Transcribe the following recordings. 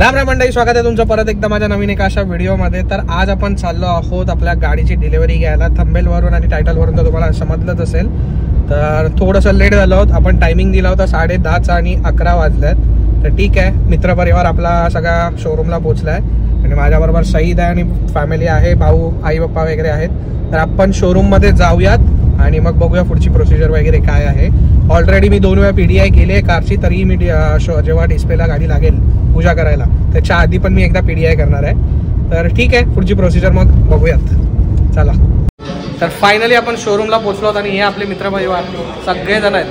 राम राम मंडळी, स्वागत आहे तुमचं परत एकदा माझ्या नवीन एका अशा व्हिडिओमध्ये। तर आज आपण चाललो आहोत आपल्या गाडीची डिलिव्हरी घ्यायला। थंबनेल वरून आणि टायटल वरून तर तुम्हाला समजलंच असेल। तर थोडंसं लेट झालो आहोत। आपण टायमिंग दिला होता 10:30 आणि 11 वाजल्यात। तर ठीक आहे, मित्रपरिवार आपला सगळा शोरूमला पोहोचलाय आणि माझ्याबरोबर सईद आहे आणि फॅमिली आहे, भाऊ आई पप्पा वगैरे आहेत। तर आपण शोरूममध्ये जाऊयात आणि मग बघूया पुढची प्रोसिजर वगैरे काय आहे। ऑलरेडी मी 2 वेळा PDI केली आहे कारची, तरीही मी जेव्हा डिस्प्लेला गाडी लागेल पूजा करायला त्याच्या आधी पण मी एकदा PDI करणार आहे। तर ठीक आहे, पुढची प्रोसिजर मग बघूयात, चला। तर फायनली आपण शोरूमला पोहोचलो आहोत आणि हे आपले मित्रपरिवार सगळेजण आहेत।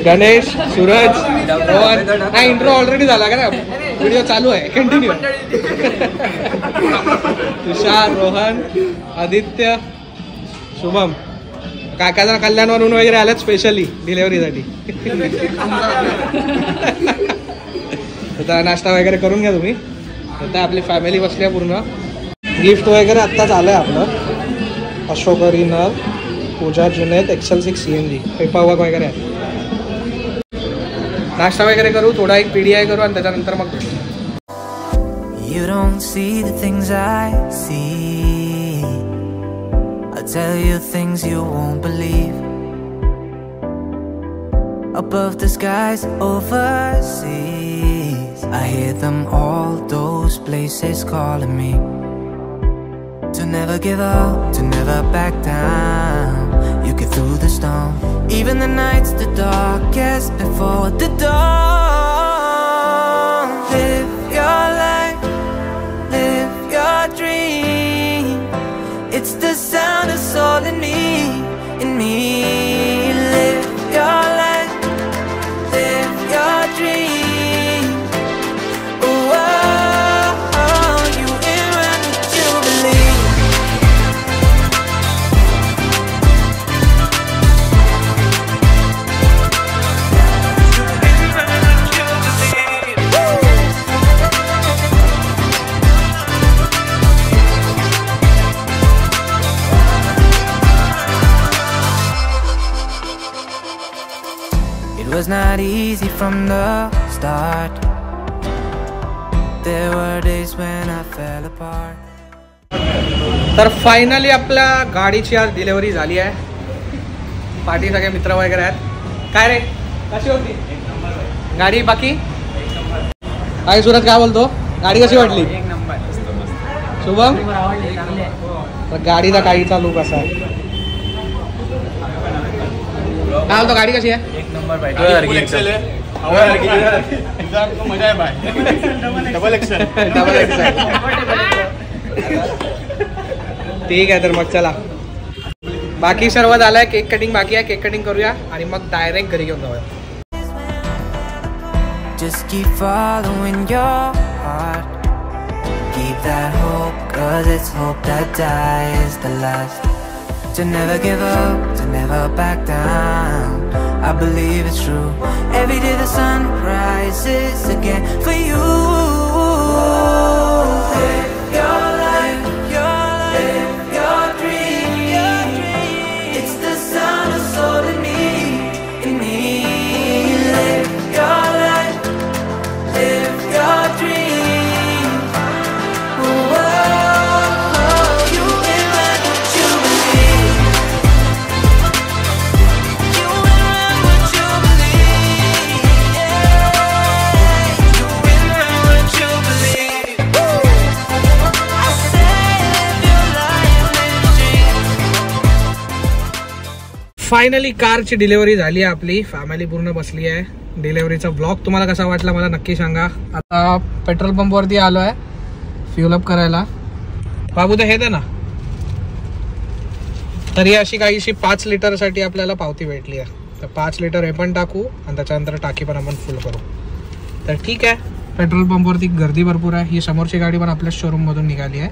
गणेश, सूरज, रोहन। नाही, इंट्रो ऑलरेडी झाला का ना, व्हिडिओ चालू आहे, कंटिन्यू। तुषार, रोहन, आदित्य, शुभम, काकाचा कल्याणवरून वगैरे आल्यात स्पेशली डिलिव्हरीसाठी। आता नाश्ता वगैरे करून घ्या तुम्ही। आता आपली फॅमिली बसली आहे पूर्ण। गिफ्ट वगैरे आत्ताच आलं आहे आपलं, अशोक रिनर, पूजा जुनेद, XL6 CNG, पेपावर्क वगैरे आहे। नाश्ता वगैरे करू, थोडा एक PDI करू आणि त्याच्यानंतर मग You don't see the things I see. I'll tell you things you won't believe. Above the skies overseas, I hear them all, those places calling me. To never give up, to never back down. You get through the storm, even the nights the darkest before the dawn. Live your life, live your dream. It's the sound of soul in me, in me. Live your life, live your dream. Oh, oh, oh, you in what you believe. It was not easy from the start. There were days when I fell apart. तर finally आपल्या गाडीची आज delivery झाली आहे। पाठी सगळे मित्र वगैरे आहेत। काय रे, कशी होती गाडी? बाकी काय सुरत काय बोलतो, गाडी कशी वाटली? एक नंबर, शुभम, तर गाडीचा काहीचा लुक असा आहे। काय बोलतो, गाडी कशी आहे? एक नंबर भाई। मजा आहे भाई, डबल एक्सेल। ठीक आहे, तर मग चला, बाकी सर्व झालंय। केक कटिंग बाकी आहे, केक कटिंग करूया आणि मग डायरेक्ट घरी घेऊन जाऊया। Just keep following your heart. Keep that hope, 'cause it's hope that dies the last. To never give up, to never back down. I believe it's true. Every day the sun rises again for you. Live your life, live your dream. It's the sound of soul in me, in me. Live your life, live your dream. Oh, oh, you in what you believe. You in what you believe. Yeah, you in what you believe. I say live your life, live your dream. Finally कारची delivery झाली आहे आपली, family पूर्ण बसली आहे। डिलिव्हरीचा blog तुम्हाला कसा वाटला मला नक्की सांगा। आता पेट्रोल पंपवरती आलो आहे फ्यूल अप करायला। बाबू तर हे दे ना। तरी अशी काहीशी 5 लिटरसाठी आपल्याला पावती भेटली आहे। तर 5 लिटर हे पण टाकू आणि त्याच्यानंतर टाकी पण आपण फुल करू। तर ठीक आहे, पेट्रोल पंपवरती गर्दी भरपूर आहे। ही समोरची गाडी पण आपल्या शोरूममधून निघाली आहे।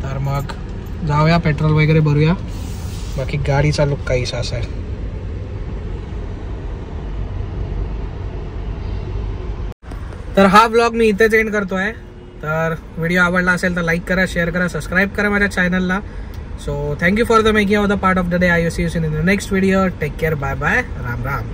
तर मग जाऊया, पेट्रोल वगैरे भरूया। बाकी गाडीचा लुक काहीसा असा आहे। तर हा ब्लॉग मी इथेच एंड करतोय। तर व्हिडिओ आवडला असेल तर लाईक करा, शेअर करा, सबस्क्राईब करा माझ्या चॅनलला। So thank you for the making of the part of the day. I see you in the next video. Take care, bye bye, Ram Ram.